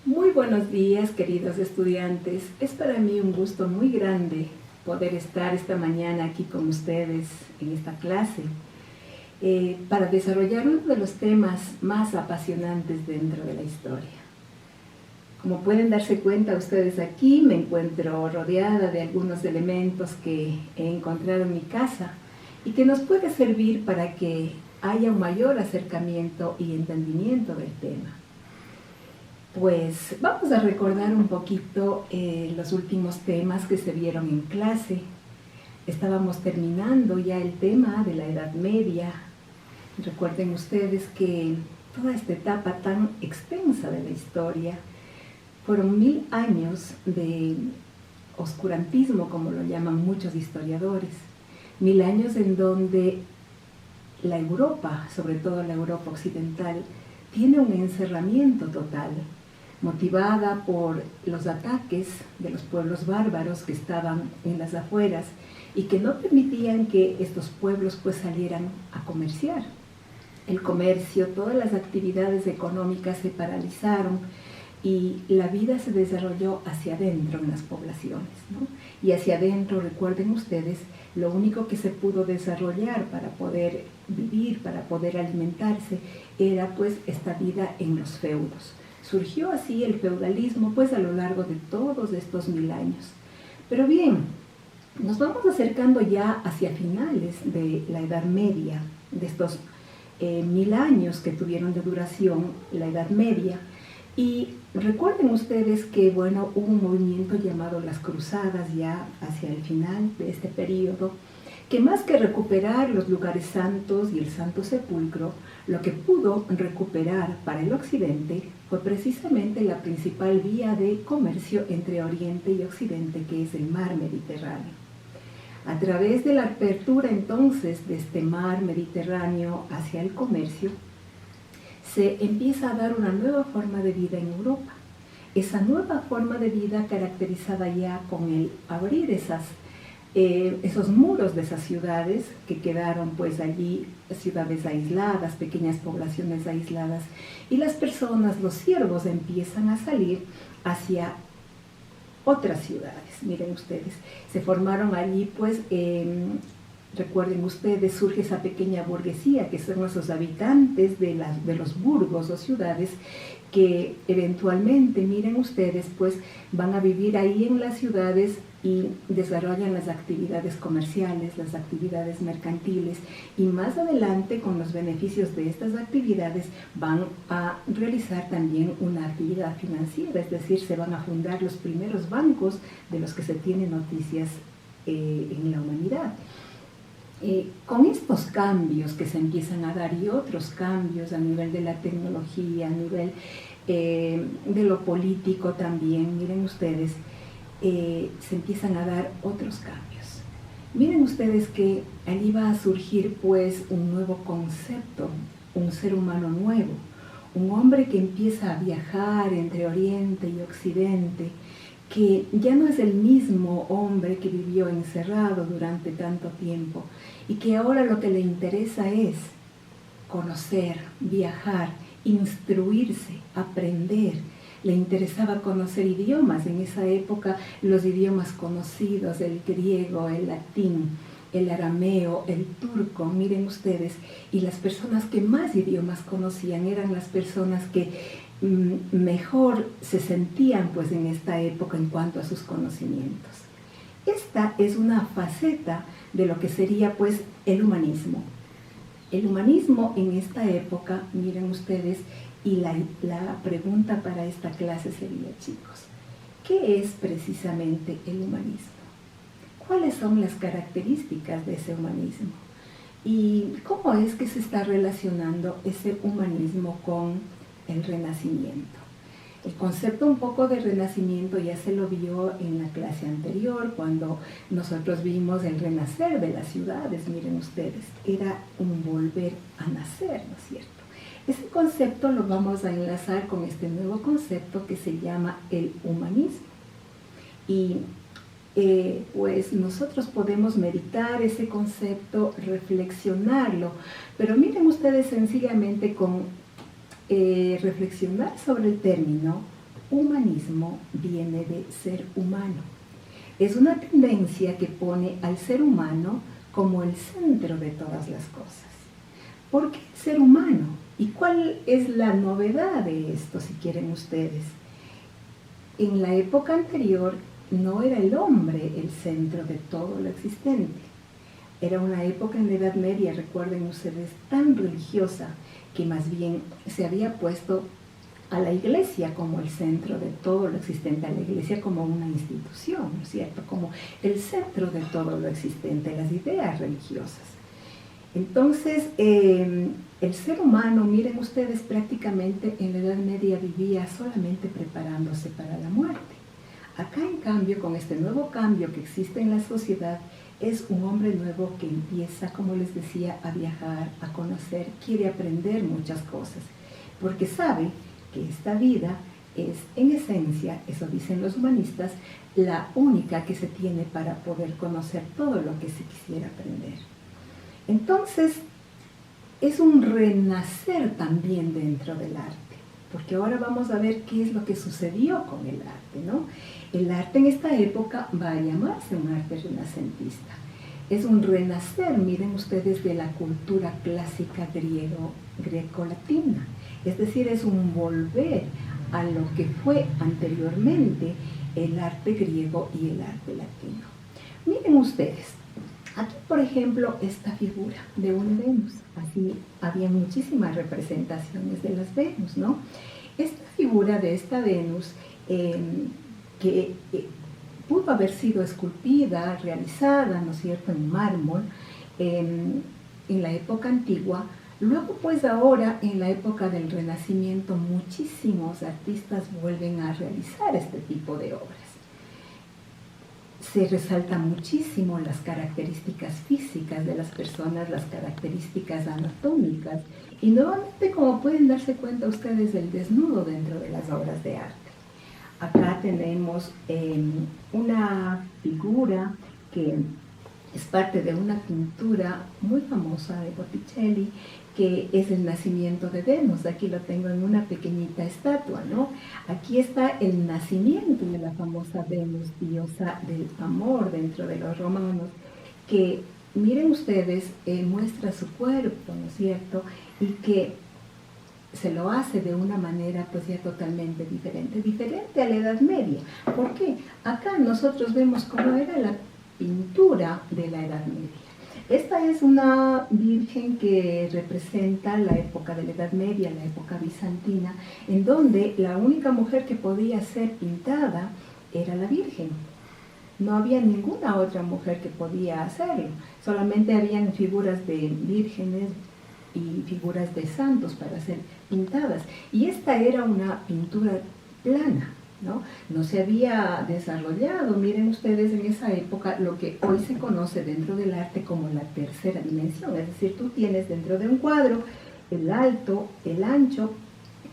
Muy buenos días, queridos estudiantes. Es para mí un gusto muy grande poder estar esta mañana aquí con ustedes en esta clase para desarrollar uno de los temas más apasionantes dentro de la historia. Como pueden darse cuenta ustedes aquí, me encuentro rodeada de algunos elementos que he encontrado en mi casa y que nos puede servir para que haya un mayor acercamiento y entendimiento del tema. Pues vamos a recordar un poquito los últimos temas que se vieron en clase. Estábamos terminando ya el tema de la Edad Media. Recuerden ustedes que toda esta etapa tan extensa de la historia fueron 1000 años de oscurantismo, como lo llaman muchos historiadores. 1000 años en donde la Europa, sobre todo la Europa occidental, tiene un encerramiento total, motivada por los ataques de los pueblos bárbaros que estaban en las afueras y que no permitían que estos pueblos pues salieran a comerciar. El comercio, todas las actividades económicas se paralizaron y la vida se desarrolló hacia adentro en las poblaciones, ¿no? Y hacia adentro, recuerden ustedes, lo único que se pudo desarrollar para poder vivir, para poder alimentarse, era pues esta vida en los feudos. Surgió así el feudalismo pues a lo largo de todos estos 1000 años. Pero bien, nos vamos acercando ya hacia finales de la Edad Media, de estos 1000 años que tuvieron de duración la Edad Media. Y recuerden ustedes que, bueno, hubo un movimiento llamado las Cruzadas ya hacia el final de este periodo, que más que recuperar los lugares santos y el Santo Sepulcro, lo que pudo recuperar para el occidente fue precisamente la principal vía de comercio entre Oriente y Occidente, que es el mar Mediterráneo. A través de la apertura entonces de este mar Mediterráneo hacia el comercio, se empieza a dar una nueva forma de vida en Europa. Esa nueva forma de vida caracterizada ya con el abrir esos muros de esas ciudades que quedaron pues allí, ciudades aisladas, pequeñas poblaciones aisladas, y las personas, los siervos, empiezan a salir hacia otras ciudades. Miren ustedes, se formaron allí pues recuerden ustedes, surge esa pequeña burguesía que son esos habitantes de los burgos o ciudades que eventualmente, miren ustedes, pues van a vivir ahí en las ciudades y desarrollan las actividades comerciales, las actividades mercantiles, y más adelante con los beneficios de estas actividades van a realizar también una actividad financiera, es decir, se van a fundar los primeros bancos de los que se tienen noticias en la humanidad. Con estos cambios que se empiezan a dar y otros cambios a nivel de la tecnología, a nivel de lo político también, miren ustedes, se empiezan a dar otros cambios. Miren ustedes que allí va a surgir pues un nuevo concepto, un ser humano nuevo, un hombre que empieza a viajar entre Oriente y Occidente, que ya no es el mismo hombre que vivió encerrado durante tanto tiempo y que ahora lo que le interesa es conocer, viajar, instruirse, aprender. Le interesaba conocer idiomas. En esa época los idiomas conocidos, el griego, el latín, el arameo, el turco, miren ustedes, y las personas que más idiomas conocían eran las personas que mejor se sentían pues en esta época en cuanto a sus conocimientos. Esta es una faceta de lo que sería pues el humanismo. El humanismo en esta época, miren ustedes, y la pregunta para esta clase sería, chicos, ¿qué es precisamente el humanismo? ¿Cuáles son las características de ese humanismo? ¿Y cómo es que se está relacionando ese humanismo con el Renacimiento? El concepto un poco de Renacimiento ya se lo vio en la clase anterior, cuando nosotros vimos el renacer de las ciudades. Miren ustedes, era un volver a nacer, ¿no es cierto? Ese concepto lo vamos a enlazar con este nuevo concepto que se llama el humanismo. Y pues nosotros podemos meditar ese concepto, reflexionarlo, pero miren ustedes sencillamente con reflexionar sobre el término humanismo viene de ser humano. Es una tendencia que pone al ser humano como el centro de todas las cosas. ¿Por qué ser humano? ¿Y cuál es la novedad de esto, si quieren ustedes? En la época anterior no era el hombre el centro de todo lo existente. Era una época en la Edad Media, recuerden ustedes, tan religiosa que más bien se había puesto a la iglesia como el centro de todo lo existente, a la iglesia como una institución, ¿no es cierto? Como el centro de todo lo existente, las ideas religiosas. Entonces, el ser humano, miren ustedes, prácticamente en la Edad Media vivía solamente preparándose para la muerte. Acá, en cambio, con este nuevo cambio que existe en la sociedad, es un hombre nuevo que empieza, como les decía, a viajar, a conocer, quiere aprender muchas cosas, porque sabe que esta vida es, en esencia, eso dicen los humanistas, la única que se tiene para poder conocer todo lo que se quisiera aprender. Entonces, es un renacer también dentro del arte, porque ahora vamos a ver qué es lo que sucedió con el arte, ¿no? El arte en esta época va a llamarse un arte renacentista. Es un renacer, miren ustedes, de la cultura clásica greco-latina. Es decir, es un volver a lo que fue anteriormente el arte griego y el arte latino. Miren ustedes, aquí por ejemplo esta figura de una Venus. Así había muchísimas representaciones de las Venus, ¿no? Esta figura de esta Venus que pudo haber sido esculpida, realizada, ¿no es cierto?, en mármol en la época antigua. Luego, pues ahora, en la época del Renacimiento, muchísimos artistas vuelven a realizar este tipo de obras. Se resaltan muchísimo las características físicas de las personas, las características anatómicas, y nuevamente, como pueden darse cuenta ustedes, el desnudo dentro de las obras de arte. Acá tenemos una figura que es parte de una pintura muy famosa de Botticelli, que es el nacimiento de Venus. Aquí lo tengo en una pequeñita estatua, ¿no? Aquí está el nacimiento de la famosa Venus, diosa del amor dentro de los romanos, que, miren ustedes, muestra su cuerpo, ¿no es cierto? Y que se lo hace de una manera pues ya totalmente diferente a la Edad Media. ¿Por qué? Acá nosotros vemos cómo era la pintura de la Edad Media. Esta es una virgen que representa la época de la Edad Media, la época bizantina, en donde la única mujer que podía ser pintada era la Virgen. No había ninguna otra mujer que podía hacerlo, solamente habían figuras de vírgenes y figuras de santos para ser pintadas. Y esta era una pintura plana, ¿no? No se había desarrollado, miren ustedes, en esa época lo que hoy se conoce dentro del arte como la tercera dimensión. Es decir, tú tienes dentro de un cuadro el alto, el ancho,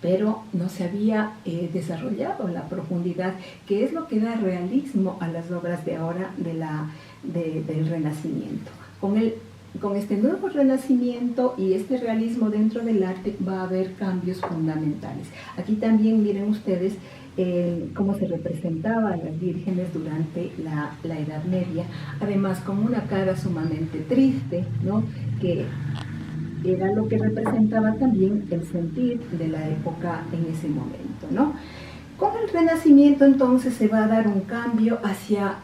pero no se había desarrollado la profundidad, que es lo que da realismo a las obras de ahora del Renacimiento. Con este nuevo renacimiento y este realismo dentro del arte va a haber cambios fundamentales. Aquí también miren ustedes cómo se representaban las vírgenes durante la Edad Media, además con una cara sumamente triste, ¿no?, que era lo que representaba también el sentir de la época en ese momento, ¿no? Con el Renacimiento entonces se va a dar un cambio hacia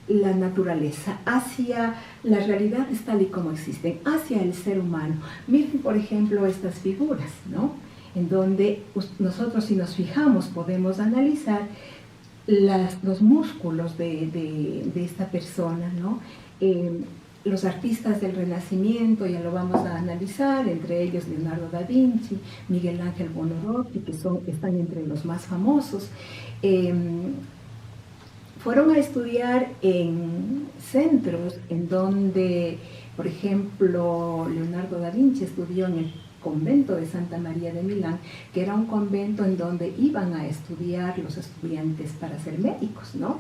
la naturaleza, hacia las realidades tal y como existen, hacia el ser humano. Miren, por ejemplo, estas figuras, ¿no?, en donde nosotros, si nos fijamos, podemos analizar los músculos de esta persona, ¿no? Los artistas del Renacimiento, ya lo vamos a analizar, entre ellos Leonardo da Vinci, Miguel Ángel Buonarroti, que están entre los más famosos. Fueron a estudiar en centros en donde, por ejemplo, Leonardo da Vinci estudió en el convento de Santa María de Milán, que era un convento en donde iban a estudiar los estudiantes para ser médicos, ¿no?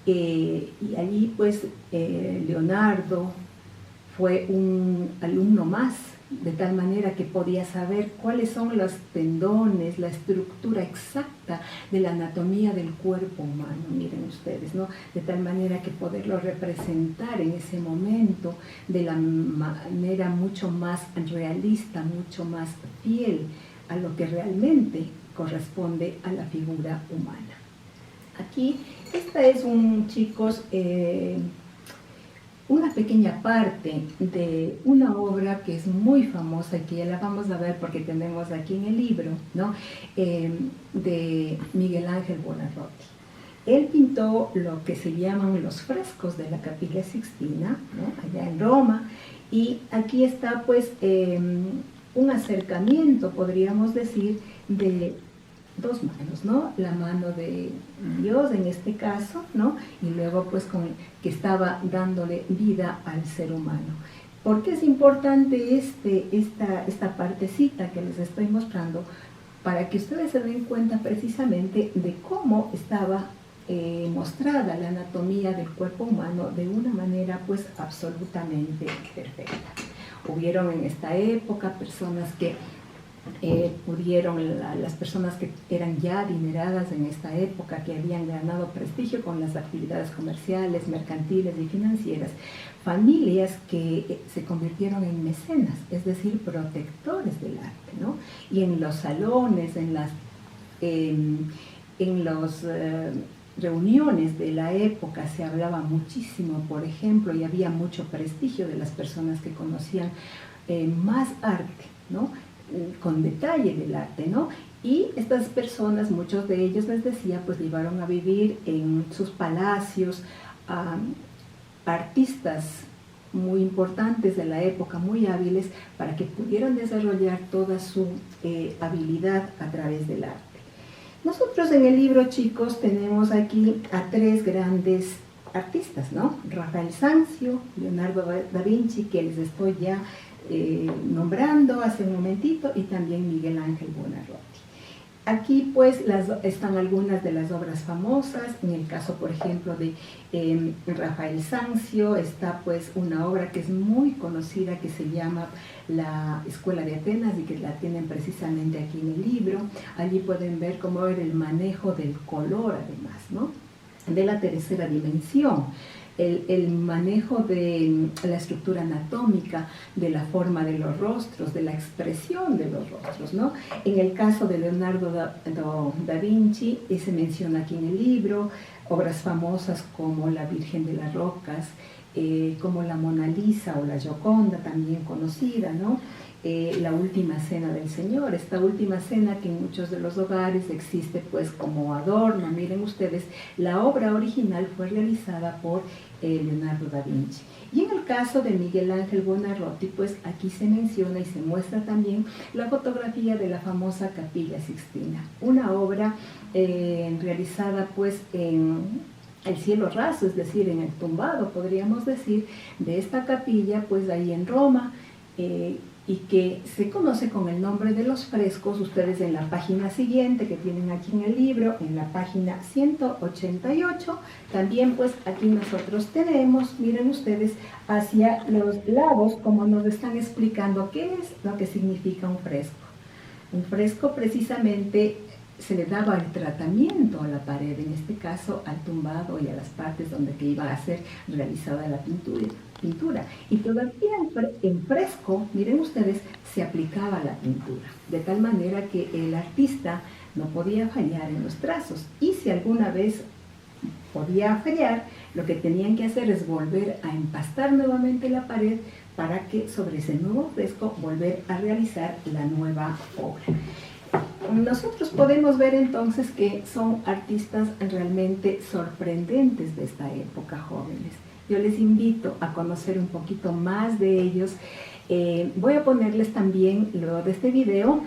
Y allí pues Leonardo fue un alumno más de tal manera que podía saber cuáles son los tendones, la estructura exacta de la anatomía del cuerpo humano, miren ustedes, ¿no? De tal manera que poderlo representar en ese momento de la manera mucho más realista, mucho más fiel a lo que realmente corresponde a la figura humana. Aquí, esta es chicos, una pequeña parte de una obra que es muy famosa y que ya la vamos a ver porque tenemos aquí en el libro, ¿no? De Miguel Ángel Buonarroti. Él pintó lo que se llaman los frescos de la Capilla Sixtina, ¿no? Allá en Roma, y aquí está pues un acercamiento, podríamos decir, de dos manos, ¿no? La mano de Dios en este caso, ¿no? Y luego pues que estaba dándole vida al ser humano. ¿Por qué es importante esta partecita que les estoy mostrando? Para que ustedes se den cuenta precisamente de cómo estaba mostrada la anatomía del cuerpo humano de una manera pues absolutamente perfecta. Hubieron en esta época personas que las personas que eran ya adineradas en esta época, que habían ganado prestigio con las actividades comerciales, mercantiles y financieras, familias que se convirtieron en mecenas, es decir, protectores del arte, ¿no? Y en los salones, en las reuniones de la época se hablaba muchísimo, por ejemplo, y había mucho prestigio de las personas que conocían más arte, ¿no? Con detalle del arte, ¿no? Y estas personas, muchos de ellos, les decía, pues llevaron a vivir en sus palacios a artistas muy importantes de la época, muy hábiles, para que pudieran desarrollar toda su habilidad a través del arte. Nosotros en el libro, chicos, tenemos aquí a tres grandes artistas, ¿no? Rafael Sanzio, Leonardo da Vinci, que les estoy ya nombrando hace un momentito, y también Miguel Ángel Buonarroti. Aquí pues están algunas de las obras famosas. En el caso, por ejemplo, de Rafael Sanzio, está pues una obra que es muy conocida que se llama La Escuela de Atenas, y que la tienen precisamente aquí en el libro. Allí pueden ver cómo era el manejo del color, además, ¿no? De la tercera dimensión. El manejo de la estructura anatómica, de la forma de los rostros, de la expresión de los rostros, ¿no? En el caso de Leonardo da Vinci, se menciona aquí en el libro, obras famosas como La Virgen de las Rocas, como la Mona Lisa o la Gioconda, también conocida, ¿no? La Última Cena del Señor, esta última cena que en muchos de los hogares existe pues como adorno. Miren ustedes, la obra original fue realizada por Leonardo da Vinci. Y en el caso de Miguel Ángel Buonarroti, pues aquí se menciona y se muestra también la fotografía de la famosa Capilla Sixtina, una obra realizada pues en el cielo raso, es decir, en el tumbado, podríamos decir, de esta capilla, pues ahí en Roma, y que se conoce con el nombre de los frescos. Ustedes en la página siguiente que tienen aquí en el libro, en la página 188, también pues aquí nosotros tenemos, miren ustedes, hacia los lados, como nos están explicando qué es lo que significa un fresco. Un fresco precisamente se le daba el tratamiento a la pared, en este caso al tumbado y a las partes donde que iba a ser realizada la pintura. Y todavía en fresco, miren ustedes, se aplicaba la pintura, de tal manera que el artista no podía fallar en los trazos, y si alguna vez podía fallar, lo que tenían que hacer es volver a empastar nuevamente la pared para que sobre ese nuevo fresco volver a realizar la nueva obra. Nosotros podemos ver entonces que son artistas realmente sorprendentes de esta época, jóvenes. Yo les invito a conocer un poquito más de ellos. Voy a ponerles también, luego de este video,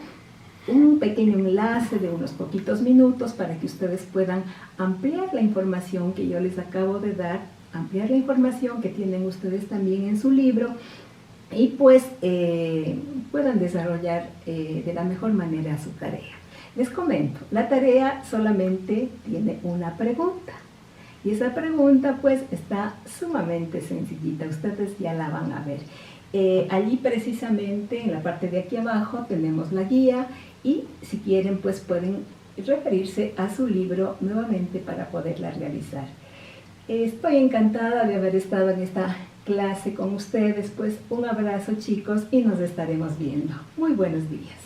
un pequeño enlace de unos poquitos minutos para que ustedes puedan ampliar la información que yo les acabo de dar, ampliar la información que tienen ustedes también en su libro, y pues puedan desarrollar de la mejor manera su tarea. Les comento, la tarea solamente tiene una pregunta, y esa pregunta pues está sumamente sencillita, ustedes ya la van a ver. Allí precisamente en la parte de aquí abajo tenemos la guía y si quieren pues pueden referirse a su libro nuevamente para poderla realizar. Estoy encantada de haber estado en esta clase con ustedes, pues un abrazo chicos y nos estaremos viendo. Muy buenos días.